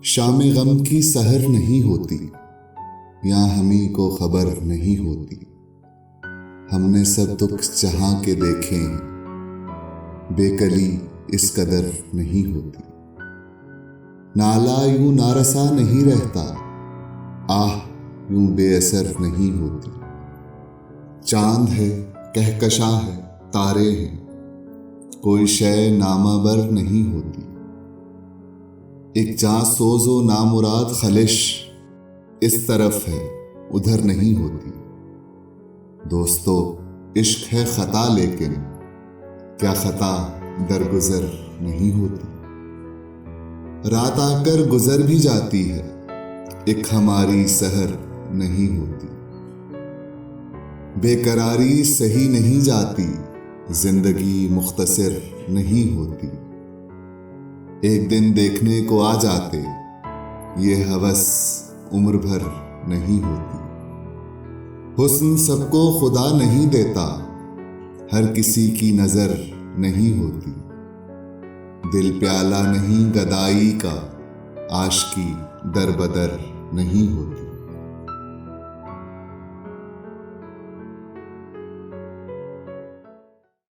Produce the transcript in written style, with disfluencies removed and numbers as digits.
शाम गम की सहर नहीं होती, या हमी को खबर नहीं होती। हमने सब दुख जहां के देखे हैं, बेकली इस कदर नहीं होती। नाला यूं नारसा नहीं रहता, आह यूं बेअसर नहीं होती। चांद है, कहकशां है, तारे हैं, कोई शय नामावर नहीं होती। एक जां सोजो नामुराद खलिश इस तरफ है, उधर नहीं होती। दोस्तों, इश्क है खता, लेकिन क्या खता दरगुजर नहीं होती। रात आकर गुजर भी जाती है, एक हमारी सहर नहीं होती। बेकरारी सही नहीं जाती, जिंदगी मुख्तसर नहीं होती। एक दिन देखने को आ जाते, ये हवस उम्र भर नहीं होती। हुस्न सबको खुदा नहीं देता, हर किसी की नजर नहीं होती। दिल प्याला नहीं गदाई का, आशिकी दर बदर नहीं होती।